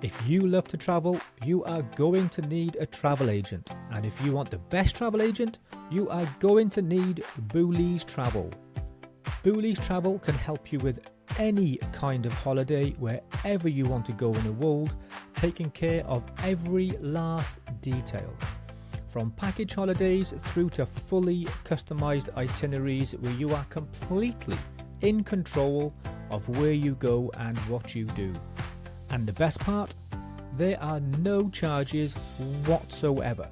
If you love to travel, you are going to need a travel agent. And if you want the best travel agent, you are going to need Boolies Travel. Boolies Travel can help you with any kind of holiday wherever you want to go in the world, taking care of every last detail. From package holidays through to fully customized itineraries where you are completely in control of where you go and what you do. And the best part, there are no charges whatsoever.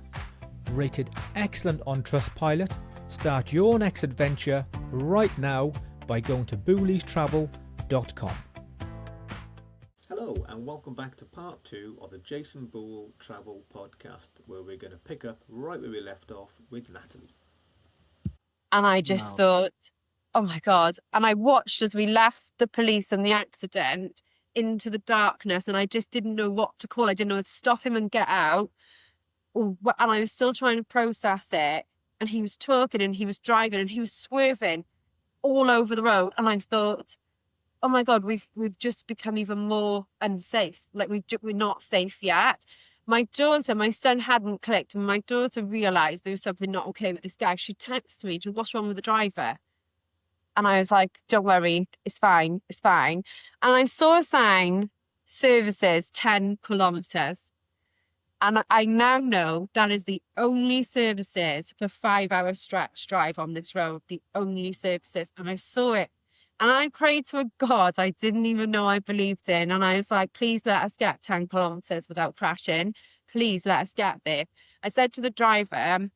Rated excellent on Trustpilot. Start your next adventure right now by going to booliestravel.com. Hello and welcome back to part 2 of the Jason Boole Travel Podcast, where we're going to pick up right where we left off with Natalie. And I just thought, oh my God. And I watched as we left the police and the accident into the darkness, and I just didn't know what to call. I didn't know whether to stop him and get out. And I was still trying to process it. And he was talking and he was driving and he was swerving all over the road. And I thought, oh my God, we've just become even more unsafe. Like we're not safe yet. My son hadn't clicked, and my daughter realised there was something not okay with this guy. She texted me, what's wrong with the driver? And I was like, don't worry, it's fine, it's fine. And I saw a sign, services 10 kilometres. And I now know that is the only services for 5-hour stretch drive on this road, the only services. And I saw it. And I prayed to a God I didn't even know I believed in. And I was like, please let us get 10 kilometres without crashing. Please let us get there. I said to the driver,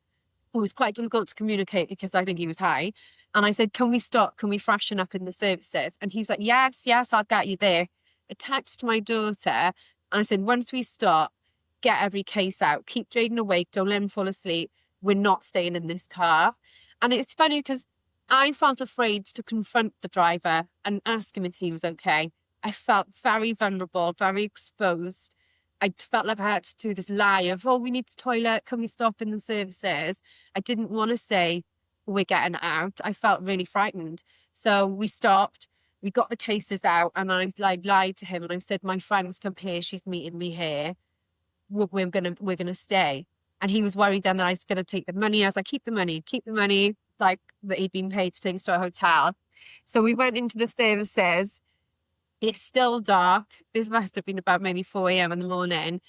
who was quite difficult to communicate because I think he was high, and I said, can we stop? Can we freshen up in the services? And he's like, yes, I'll get you there. I texted my daughter and I said, once we stop, get every case out. Keep Jaden awake. Don't let him fall asleep. We're not staying in this car. And it's funny because I felt afraid to confront the driver and ask him if he was okay. I felt very vulnerable, very exposed. I felt like I had to do this lie of, oh, we need the toilet. Can we stop in the services? I didn't want to say, we're getting out. I felt really frightened. So we stopped. We got the cases out, and I lied to him and I said, my friend's come here. She's meeting me here. We're gonna stay. And he was worried then that I was gonna take the money. I was like, keep the money, like that he'd been paid to take us to a hotel. So we went into the services. It's still dark. This must have been about maybe 4 a.m. in the morning.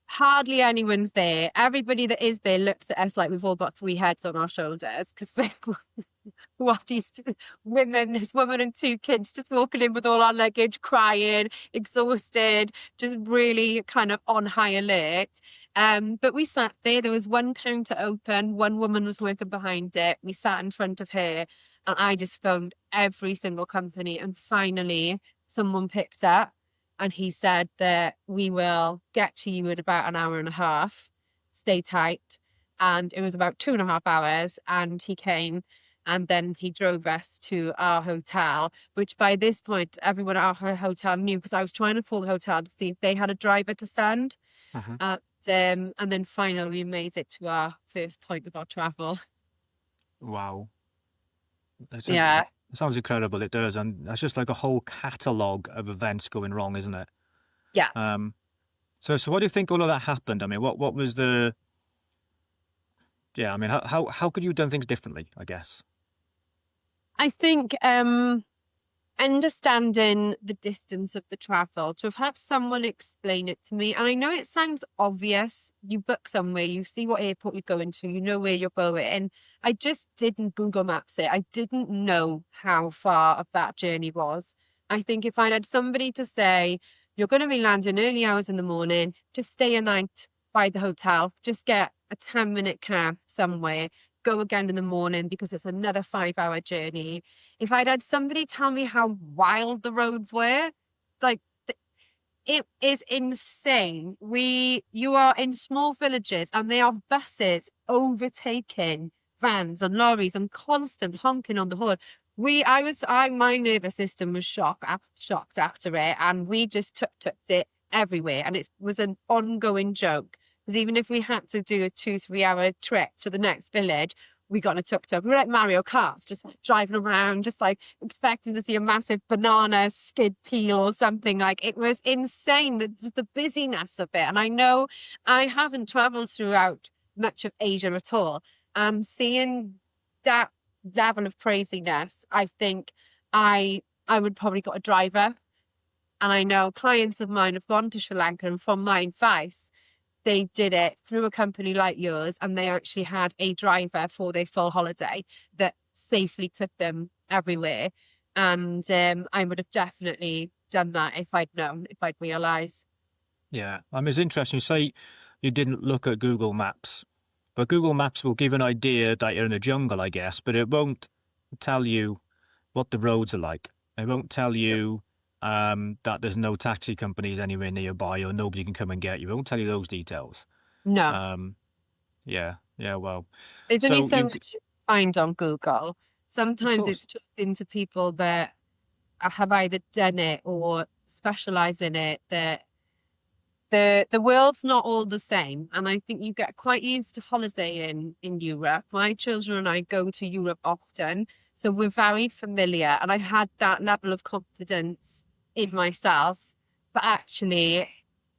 Hardly anyone's there. Everybody that is there looks at us like we've all got 3 heads on our shoulders, because we're these women, this woman and 2 kids just walking in with all our luggage, crying, exhausted, just really kind of on high alert. But we sat there. There was one counter open. One woman was working behind it. We sat in front of her, and I just phoned every single company. And finally, someone picked up. And he said that we will get to you in about an hour and a half. Stay tight. And it was about 2.5 hours. And he came, and then he drove us to our hotel, which by this point, everyone at our hotel knew, because I was trying to call the hotel to see if they had a driver to send. Uh-huh. And then finally we made it to our first point of our travel. Wow. Yeah. It sounds incredible. It does. And that's just like a whole catalogue of events going wrong, isn't it? Yeah. So what do you think all of that happened? I mean, what was the... Yeah, I mean, how could you have done things differently, I guess? I think understanding the distance of the travel, to have had someone explain it to me. And I know it sounds obvious. You book somewhere, you see what airport you're going to, you know where you're going. And I just didn't Google Maps it. I didn't know how far of that journey was. I think if I had somebody to say, you're going to be landing early hours in the morning, just stay a night by the hotel, just get a 10-minute cab somewhere, go again in the morning because it's another 5-hour journey. If I'd had somebody tell me how wild the roads were, like it is insane. You are in small villages and there are buses overtaking vans and lorries and constant honking on the horn. My nervous system was shocked after it, and we just took it everywhere, and it was an ongoing joke. Because even if we had to do a 2-3 hour trek to the next village, we got in a tuk-tuk. We were like Mario Kart, just like driving around, just like expecting to see a massive banana skid peel or something. Like, it was insane, just the busyness of it. And I know I haven't traveled throughout much of Asia at all. Seeing that level of craziness, I think I would probably got a driver. And I know clients of mine have gone to Sri Lanka, and from my advice, they did it through a company like yours, and they actually had a driver for their full holiday that safely took them everywhere. And I would have definitely done that if I'd known, if I'd realised. Yeah, I mean, it's interesting. You say you didn't look at Google Maps, but Google Maps will give an idea that you're in a jungle, I guess, but it won't tell you what the roads are like. It won't tell you that there's no taxi companies anywhere nearby or nobody can come and get you. It won't tell you those details. No, Yeah, well, there's only so so you, much you find on Google. of Sometimes course, it's just into people that have either done it or specialise in it, that the world's not all the same, and I think you get quite used to holidaying in Europe. My children and I go to Europe often, so we're very familiar, and I had that level of confidence in myself. But actually,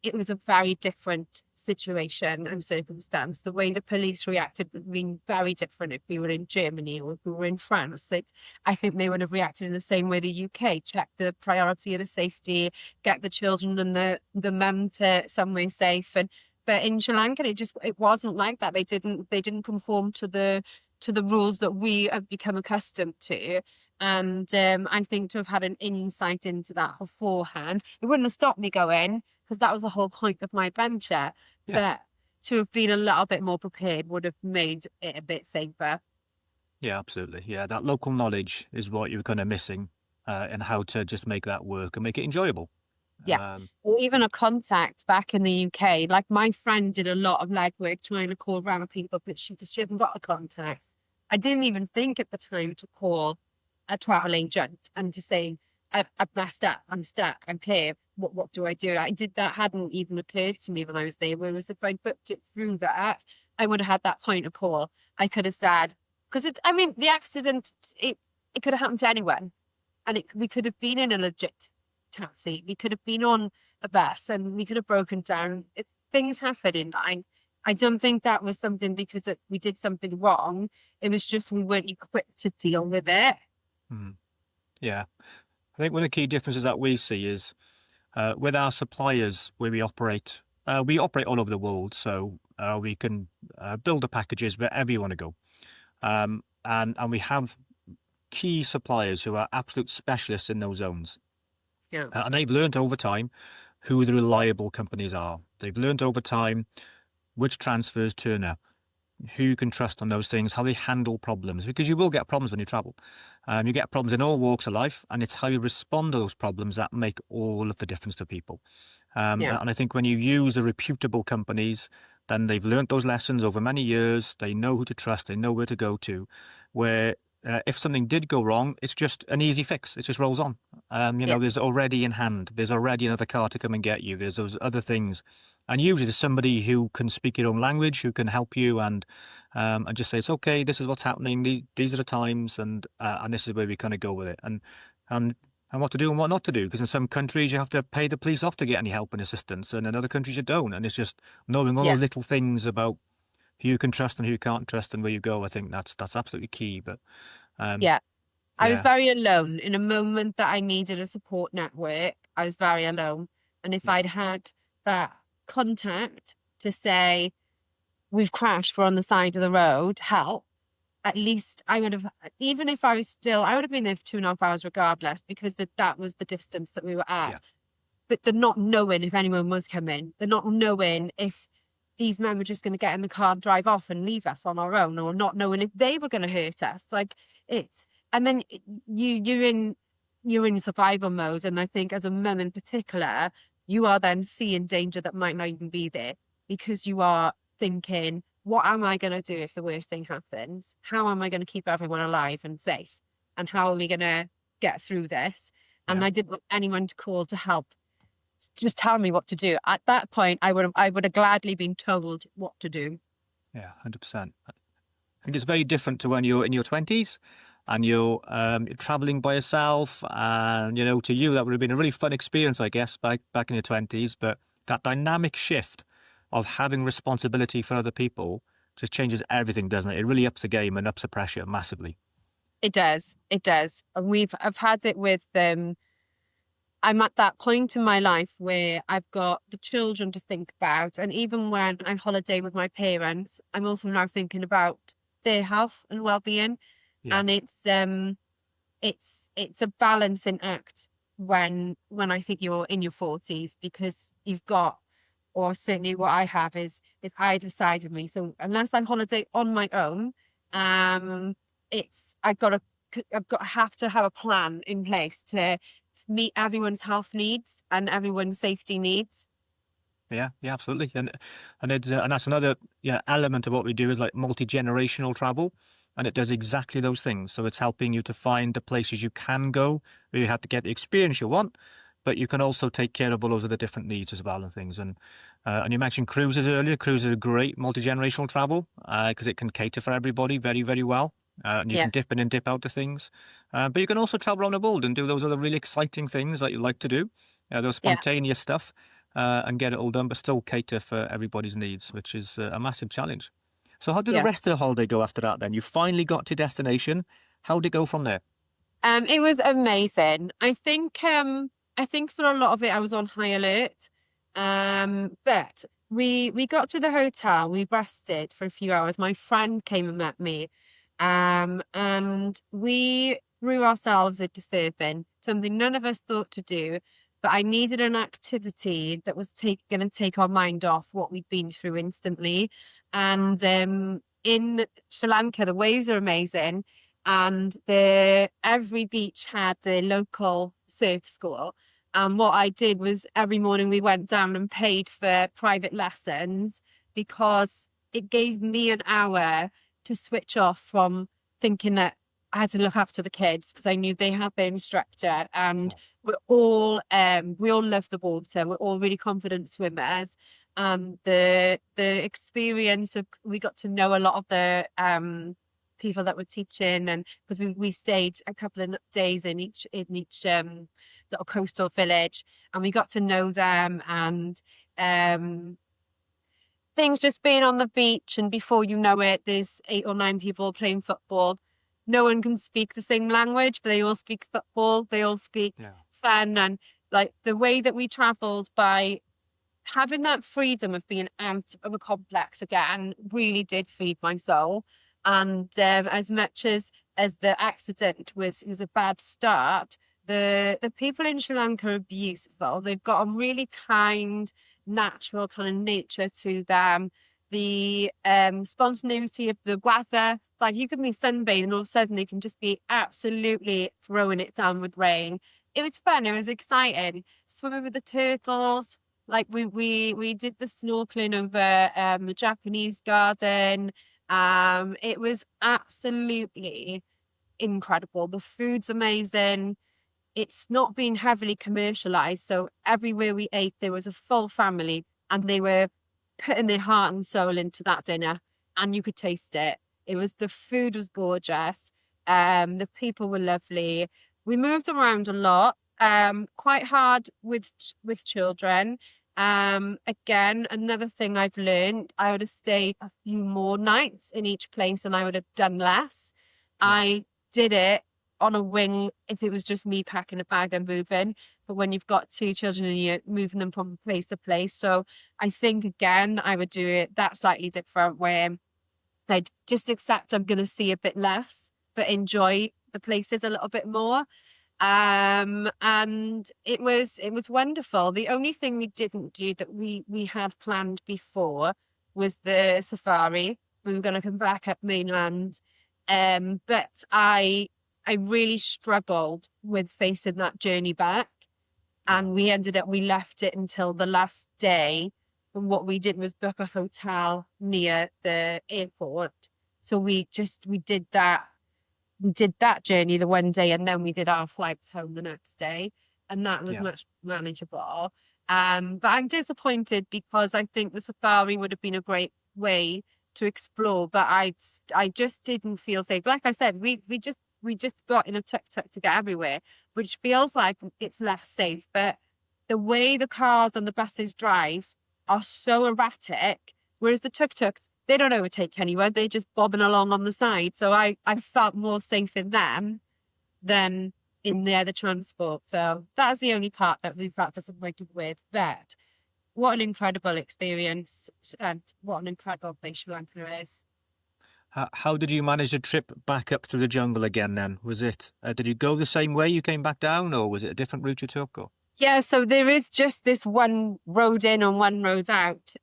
it was a very different situation and circumstance. The way the police reacted would have been very different if we were in Germany or if we were in France. Like, I think they would have reacted in the same way the UK, check the priority of the safety, get the children and the mum to somewhere safe. And but in Sri Lanka, it wasn't like that. They didn't conform to the rules that we have become accustomed to. And I think to have had an insight into that beforehand, it wouldn't have stopped me going, because that was the whole point of my adventure. yeah, But to have been a little bit more prepared would have made it a bit safer. yeah, absolutely. Yeah, that local knowledge is what you're kind of missing, and how to just make that work and make it enjoyable. Yeah. Um, Or even a contact back in the UK. Like, my friend did a lot of legwork trying to call around people, but she hasn't got a contact. I didn't even think at the time to call a travel agent and to say, I've messed up, I'm stuck, I'm here. What do I do? That hadn't even occurred to me when I was there. Whereas if I booked it through that, I would have had that point of call. I could have said, because the accident, it could have happened to anyone. And we could have been in a legit taxi. We could have been on a bus and we could have broken down. Things happen in line. I don't think that was something because we did something wrong. It was just we weren't equipped to deal with it. mhm. Yeah, I think one of the key differences that we see is with our suppliers where we operate all over the world, so we can build the packages wherever you want to go. And we have key suppliers who are absolute specialists in those zones. Yeah. And they've learned over time who the reliable companies are. They've learned over time which transfers turn up, who you can trust on those things, how they handle problems, because you will get problems when you travel. You get problems in all walks of life, and it's how you respond to those problems that make all of the difference to people. Yeah. And I think when you use the reputable companies, then they've learnt those lessons over many years. They know who to trust. They know where to go to. Where if something did go wrong, it's just an easy fix. It just rolls on. Yeah. There's already in hand. There's already another car to come and get you. There's those other things. And usually there's somebody who can speak your own language, who can help you and just say, it's okay, this is what's happening, these are the times, and this is where we kind of go with it. And what to do and what not to do. Because in some countries you have to pay the police off to get any help and assistance, and in other countries you don't. And it's just knowing all Yeah. those little things about who you can trust and who you can't trust and where you go. I think that's absolutely key. But Yeah. I was yeah, very alone in a moment that I needed a support network. I was very alone. And if yeah, I'd had that contact to say, we've crashed, we're on the side of the road, help, at least I would have, even if I was still, I would have been there for 2.5 hours regardless, because that was the distance that we were yeah, at. But they're not knowing if anyone was coming. They're not knowing if these men were just going to get in the car and drive off and leave us on our own, or not knowing if they were going to hurt us. Like, it's, and then you're in survival mode. And I think as a mum in particular, you are then seeing danger that might not even be there, because you are thinking, what am I going to do if the worst thing happens? How am I going to keep everyone alive and safe? And how are we going to get through this? And yeah. I didn't want anyone to call to help. Just tell me what to do. At that point, I would have gladly been told what to do. Yeah, 100%. I think it's very different to when you're in your 20s and you're traveling by yourself. And, you know, to you, that would have been a really fun experience, I guess, back in your 20s. But that dynamic shift of having responsibility for other people just changes everything, doesn't it? It really ups the game and ups the pressure massively. It does. It does. And I've had it with I'm at that point in my life where I've got the children to think about. And even when I holiday with my parents, I'm also now thinking about their health and well-being. Yeah. And it's a balancing act when I think you're in your 40s, because you've got, or certainly what I have is either side of me. So unless I holiday on my own, it's I've got to have to have a plan in place to meet everyone's health needs and everyone's safety needs. Yeah, absolutely, and that's another element of what we do is like multi-generational travel, and it does exactly those things. So it's helping you to find the places you can go where you have to get the experience you want, but you can also take care of all those other different needs as well and things. And you mentioned cruises earlier. Cruises are great multi-generational travel because it can cater for everybody very, very well. And you Yeah. can dip in and dip out of things, but you can also travel around the world and do those other really exciting things that you like to do, those Yeah. spontaneous stuff. And get it all done, but still cater for everybody's needs, which is a massive challenge. So how did the Yeah. rest of the holiday go after that then? You finally got to destination. How did it go from there? It was amazing. I think for a lot of it I was on high alert. But we got to the hotel, we rested for a few hours. My friend came and met me. And we threw ourselves into surfing, something none of us thought to do. But I needed an activity that was going to take our mind off what we'd been through instantly. And in Sri Lanka, the waves are amazing, and every beach had the local surf school. And what I did was every morning we went down and paid for private lessons, because it gave me an hour to switch off from thinking that I had to look after the kids, because I knew they had their instructor, and we all love the water. We're all really confident swimmers. The experience of, we got to know a lot of the people that were teaching, and because we stayed a couple of days in each little coastal village, and we got to know them, and things just being on the beach, and before you know it, there's 8 or 9 people playing football. No one can speak the same language, but they all speak football. They all speak fun. And like the way that we travelled, by having that freedom of being out of a complex again, really did feed my soul. And as much as the accident was a bad start, the people in Sri Lanka are beautiful. They've got a really kind, natural kind of nature to them. The spontaneity of the weather, like you can be sunbathing and all of a sudden they can just be absolutely throwing it down with rain. It was fun. It was exciting. Swimming with the turtles. Like we did the snorkeling over the Japanese garden. It was absolutely incredible. The food's amazing. It's not been heavily commercialized, so everywhere we ate there was a full family, and they were putting their heart and soul into that dinner, and you could taste it. The food was gorgeous. The people were lovely. We moved around a lot, quite hard with children. Again, another thing I've learned, I would have stayed a few more nights in each place and I would have done less. I did it on a wing if it was just me packing a bag and moving, but when you've got 2 children and you're moving them from place to place. So I think again I would do it that slightly different, where I'd just accept I'm going to see a bit less but enjoy the places a little bit more. And it was wonderful. The only thing we didn't do that we had planned before was the safari. We were going to come back up mainland, but I really struggled with facing that journey back, and we left it until the last day, and what we did was book a hotel near the airport. So we did that journey the one day, and then we did our flights home the next day, and that was much manageable. But I'm disappointed, because I think the safari would have been a great way to explore, but I just didn't feel safe. Like I said, we just got in a tuk-tuk to get everywhere, which feels like it's less safe. But the way the cars and the buses drive are so erratic, whereas the tuk-tuks, they don't overtake anyone. They're just bobbing along on the side. So I felt more safe in them than in the other transport. So that's the only part that we felt disappointed with. But what an incredible experience, and what an incredible place Sri Lanka is. How did you manage the trip back up through the jungle again then? Was it, did you go the same way you came back down, or was it a different route you took? Or? Yeah, so there is just this one road in and one road out.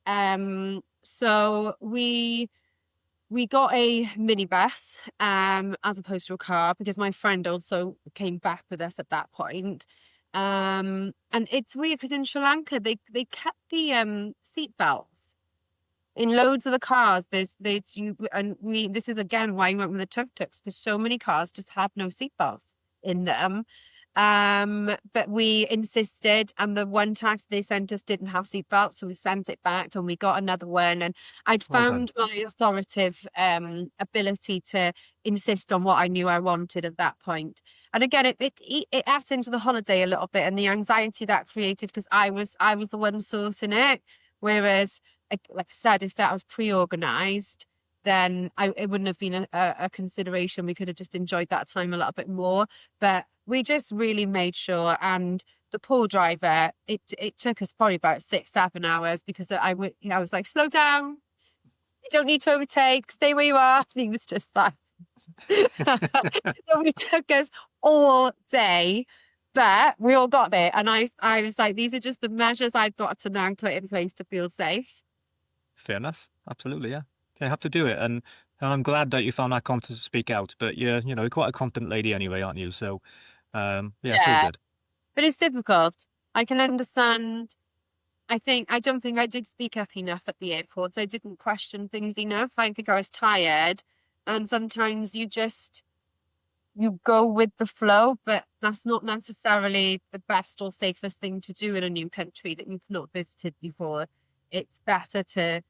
So we got a minibus as opposed to a car, because my friend also came back with us at that point. And it's weird because in Sri Lanka they kept the seat belts in loads of the cars. There's you, and we, this is again why we went with the tuk-tuks, because so many cars just have no seat belts in them. But we insisted, and the one taxi they sent us didn't have seatbelts, so we sent it back and we got another one. And I'd Well done. found my authoritative ability to insist on what I knew I wanted at that point. And again, it ate into the holiday a little bit, and the anxiety that created, because I was the one sorting it. Whereas, like I said, if that was pre-organized, then it wouldn't have been a consideration. We could have just enjoyed that time a little bit more. But we just really made sure. And the poor driver, it took us probably about 6-7 hours, because I was like, slow down, you don't need to overtake, stay where you are. And he was just like, so it took us all day, but we all got there. And I was like, these are just the measures I've got to now put in place to feel safe. Fair enough. Absolutely, yeah. You have to do it, and I'm glad that you found that confidence to speak out. But you're quite a confident lady anyway, aren't you? So, yeah, it's all good. But it's difficult. I can understand. I don't think I did speak up enough at the airport. I didn't question things enough. I think I was tired, and sometimes you go with the flow, but that's not necessarily the best or safest thing to do in a new country that you've not visited before. It's better to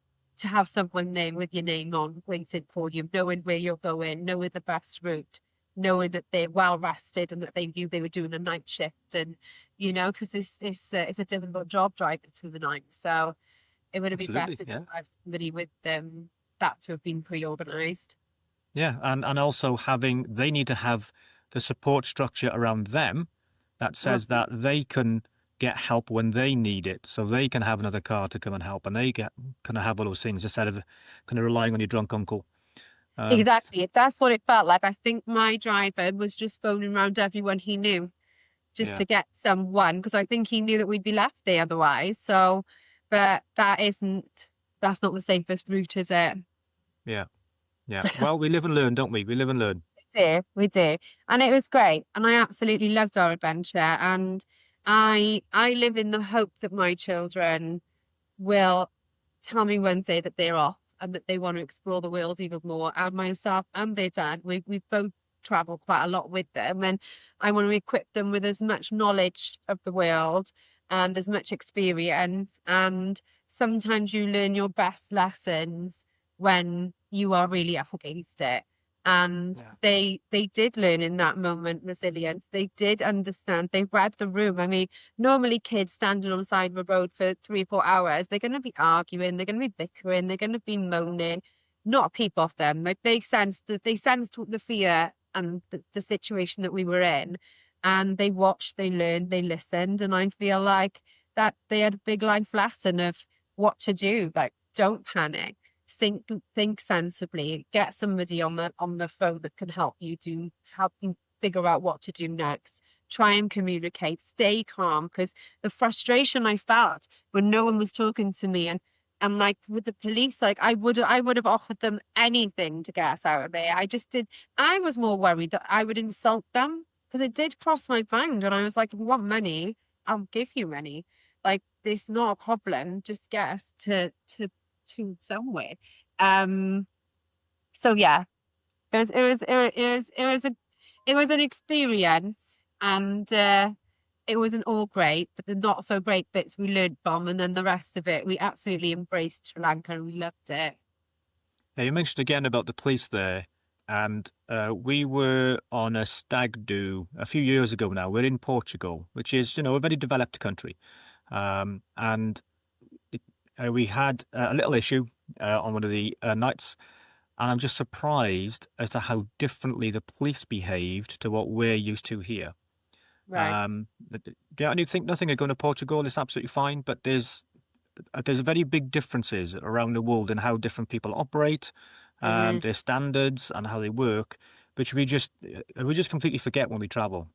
have someone there with your name on, waiting for you, knowing where you're going, knowing the best route, knowing that they're well rested and that they knew they were doing a night shift. And because it's a difficult job driving through the night, so it would have been better to have somebody with them that to have been pre-organized. Yeah, and also they need to have the support structure around them that says that they can get help when they need it, so they can have another car to come and help, and they can have all those things instead of kind of relying on your drunk uncle. Exactly, that's what it felt like. I think my driver was just phoning around everyone he knew just to get someone, because I think he knew that we'd be left there otherwise. So, but that's not the safest route, is it? Yeah. Well, we live and learn, don't we? We live and learn. We do, and it was great, and I absolutely loved our adventure. And I live in the hope that my children will tell me one day that they're off and that they want to explore the world even more. And myself and their dad, we've both traveled quite a lot with them, and I want to equip them with as much knowledge of the world and as much experience. And sometimes you learn your best lessons when you are really up against it. And they did learn in that moment resilience. They did understand. They read the room. I mean, normally kids standing on the side of a road for 3-4 hours, they're going to be arguing, they're going to be bickering, they're going to be moaning. Not a peep off them. Like they sensed the fear and the situation that we were in, and they watched, they learned, they listened. And I feel like that they had a big life lesson of what to do. Like, don't panic. Think sensibly. Get somebody on the phone that can help you figure out what to do next. Try and communicate. Stay calm, because the frustration I felt when no one was talking to me, and like with the police, like I would have offered them anything to get us out of there. I was more worried that I would insult them, because it did cross my mind, and I was like, if you want money, I'll give you money. Like, it's not a problem. Just get us to somewhere. So yeah, it was an experience, and it wasn't all great, but the not so great bits we learned from, and then the rest of it we absolutely embraced Sri Lanka and we loved it. Yeah, you mentioned again about the police there, and we were on a stag do a few years ago now. We're in Portugal, which is, a very developed country. And it, we had a little issue on one of the nights, and I'm just surprised as to how differently the police behaved to what we're used to here. Right. Yeah, and you think nothing of going to Portugal, it's absolutely fine, but there's very big differences around the world in how different people operate, Hmm. their standards and how they work, which we just completely forget when we travel.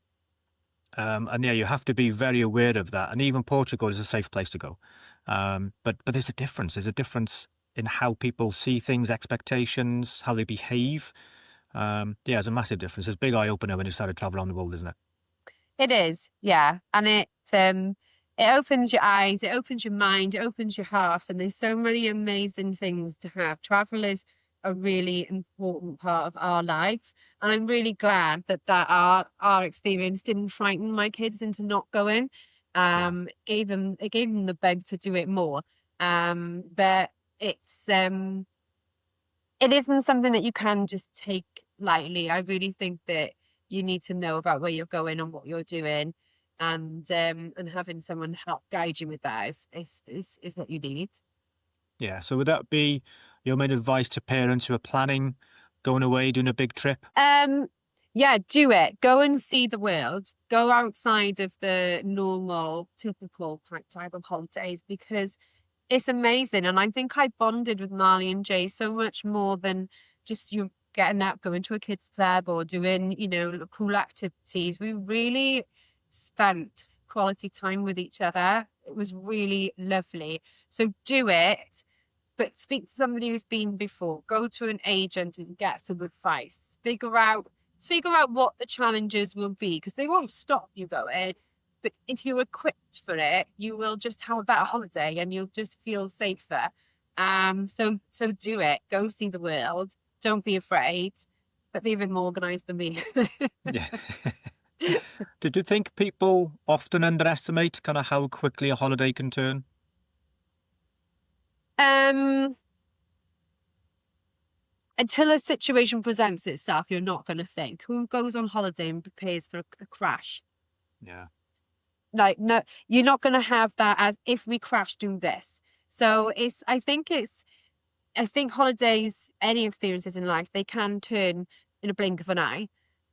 And yeah, you have to be very aware of that. And even Portugal is a safe place to go. But there's a difference. There's a difference in how people see things, expectations, how they behave. Yeah, there's a massive difference. It's a big eye opener when you start to travel around the world, isn't it? It is, yeah. And it opens your eyes, it opens your mind, it opens your heart, and there's so many amazing things to have. Travel is a really important part of our life. And I'm really glad that our experience didn't frighten my kids into not going. Yeah. It gave them the bug to do it more. But it isn't something that you can just take lightly. I really think that you need to know about where you're going and what you're doing, and having someone help guide you with that is what you need. Yeah. So would that be your main advice to parents who are planning going away, doing a big trip? Yeah, do it. Go and see the world. Go outside of the normal, typical type of holidays, because it's amazing. And I think I bonded with Marley and Jay so much more than just you getting out, going to a kids club or doing, cool activities. We really spent quality time with each other. It was really lovely. So do it, but speak to somebody who's been before. Go to an agent and get some advice. Figure out what the challenges will be, because they won't stop you going. But if you're equipped for it, you will just have a better holiday and you'll just feel safer. So do it. Go see the world. Don't be afraid, but be a bit more organized than me. Yeah. Did you think people often underestimate kind of how quickly a holiday can turn? Until a situation presents itself, you're not going to think. Who goes on holiday and prepares for a crash? Yeah. Like, no, you're not going to have that as if we crash, do this. So I think holidays, any experiences in life, they can turn in a blink of an eye.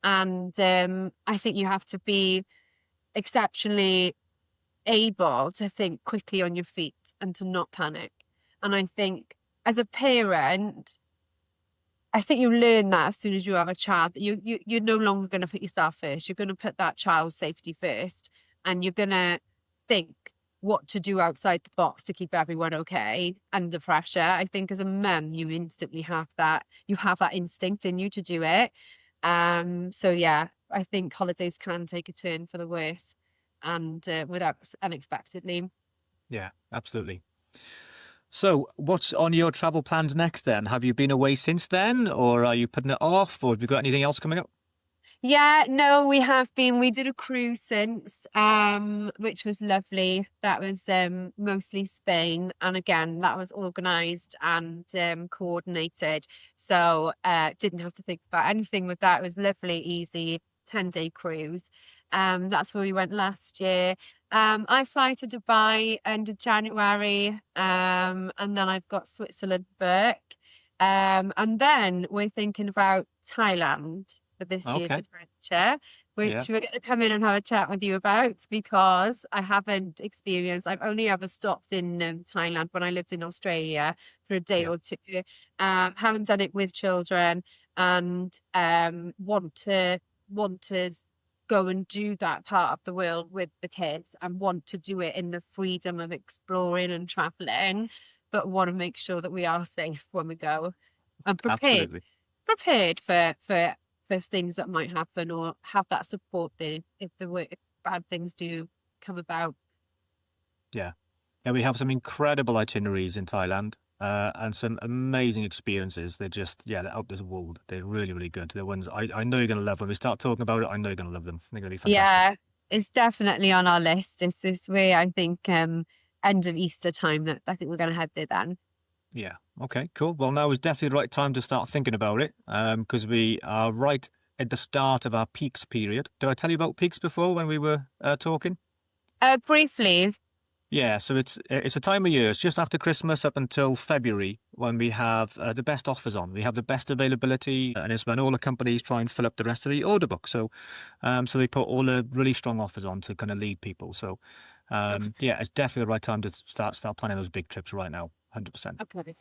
And I think you have to be exceptionally able to think quickly on your feet and to not panic. And I think as a parent, I think you learn that as soon as you have a child, that you're no longer going to put yourself first. You're going to put that child's safety first, and you're going to think what to do outside the box to keep everyone okay under pressure. I think as a mum, you instantly have that. You have that instinct in you to do it. So yeah, I think holidays can take a turn for the worse, and without unexpectedly. Yeah, absolutely. So, what's on your travel plans next then? Have you been away since then, or are you putting it off, or have you got anything else coming up? Yeah, no, we have been. We did a cruise since, which was lovely. That was mostly Spain, and again, that was organised and coordinated. So didn't have to think about anything with that. It was lovely, easy 10-day cruise. That's where we went last year. I fly to Dubai end of January, and then I've got Switzerland booked. And then we're thinking about Thailand for this year's Okay. adventure, Yeah. which we're going to come in and have a chat with you about, because I haven't experienced, I've only ever stopped in Thailand when I lived in Australia for a day Yeah. or two. Haven't done it with children, and want to go and do that part of the world with the kids, and want to do it in the freedom of exploring and traveling, but want to make sure that we are safe when we go and Absolutely. prepared for things that might happen, or have that support there if bad things do come about. Yeah. Yeah, we have some incredible itineraries in Thailand, and some amazing experiences. They're just, yeah, they're out of this world. They're really, really good. They're ones I know you're going to love. When we start talking about it, I know you're going to love them. They're going to be fantastic. Yeah, it's definitely on our list. It's this way, I think, end of Easter time that I think we're going to head there then. Yeah. Okay, cool. Well, now is definitely the right time to start thinking about it, because we are right at the start of our peaks period. Did I tell you about peaks before when we were talking? Briefly. Yeah, so it's a time of year. It's just after Christmas up until February when we have the best offers on. We have the best availability, and it's when all the companies try and fill up the rest of the order book. So, so they put all the really strong offers on to kind of lead people. So, yeah, it's definitely the right time to start planning those big trips right now. 100%. Okay.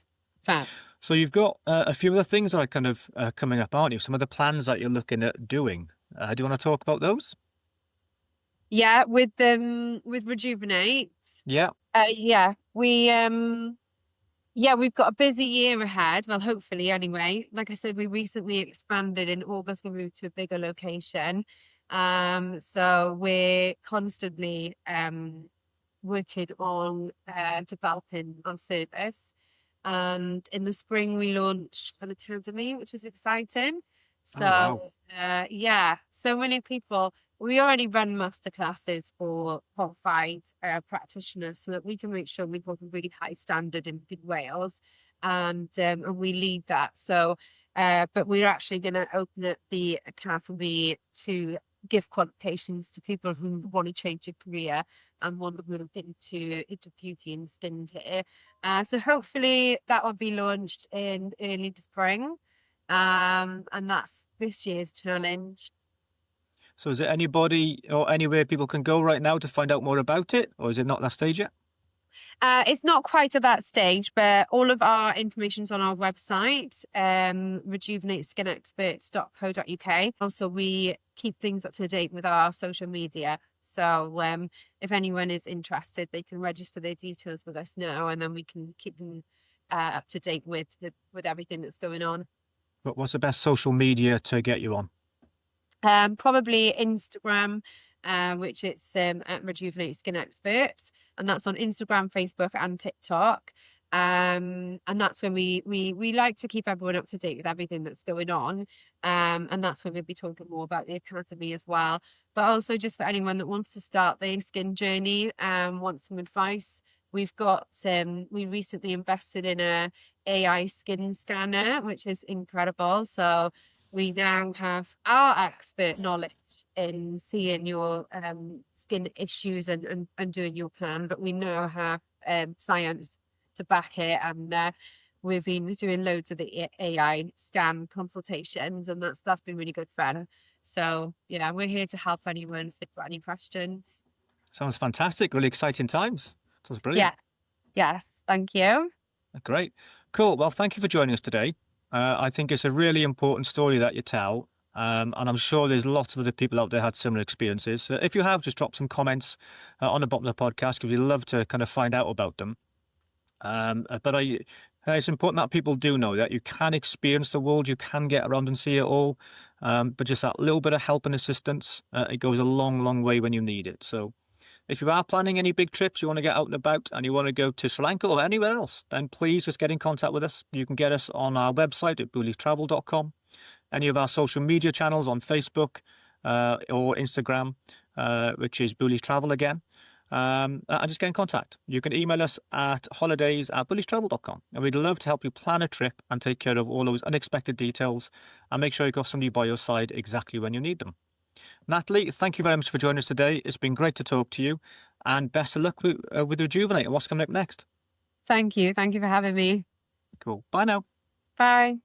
Fab. So you've got a few other things that are kind of coming up, aren't you? Some of the plans that you're looking at doing. Do you want to talk about those? Yeah, with Rejuvenate. Yeah. Yeah, we've got a busy year ahead. Well, hopefully anyway. Like I said, we recently expanded in August. We moved to a bigger location. So we're constantly working on developing our service. And in the spring, we launched an academy, which is exciting. Oh, wow. So, yeah, so many people. We already run masterclasses for qualified practitioners so that we can make sure we've got a really high standard in Wales, and we lead that. So, but we're actually going to open up the academy to give qualifications to people who want to change their career and want to move into beauty and skincare. So hopefully that will be launched in early spring, and that's this year's challenge. So is there anybody or anywhere people can go right now to find out more about it, or is it not that stage yet? It's not quite at that stage, but all of our information's on our website, rejuvenateskinexperts.co.uk. Also, we keep things up to date with our social media. So if anyone is interested, they can register their details with us now, and then we can keep them up to date with everything that's going on. But what's the best social media to get you on? Probably Instagram, which it's at Rejuvenate Skin Experts, and that's on Instagram, Facebook, and TikTok. And that's when we like to keep everyone up to date with everything that's going on. And that's when we'll be talking more about the academy as well. But also just for anyone that wants to start their skin journey, wants some advice. We've got we recently invested in a AI skin scanner, which is incredible. So we now have our expert knowledge in seeing your skin issues and doing your plan, but we now have science to back it, and we've been doing loads of the AI scan consultations, and that's been really good fun. So yeah, we're here to help anyone if they've got any questions. Sounds fantastic. Really exciting times. Sounds brilliant. Yeah. Yes. Thank you. Great. Cool. Well, thank you for joining us today. I think it's a really important story that you tell. And I'm sure there's lots of other people out there had similar experiences. If you have, just drop some comments on the bottom of the podcast because we'd love to kind of find out about them. But it's important that people do know that you can experience the world, you can get around and see it all. But just that little bit of help and assistance, it goes a long, long way when you need it. So if you are planning any big trips, you want to get out and about and you want to go to Sri Lanka or anywhere else, then please just get in contact with us. You can get us on our website at bullytravel.com, any of our social media channels on Facebook or Instagram, which is Bullies Travel again. And just get in contact. You can email us at holidays@bulliestravel.com, and we'd love to help you plan a trip and take care of all those unexpected details and make sure you've got somebody by your side exactly when you need them. Natalie, thank you very much for joining us today. It's been great to talk to you, and best of luck with Rejuvenate and what's coming up next. Thank you. Thank you for having me. Cool. Bye now. Bye.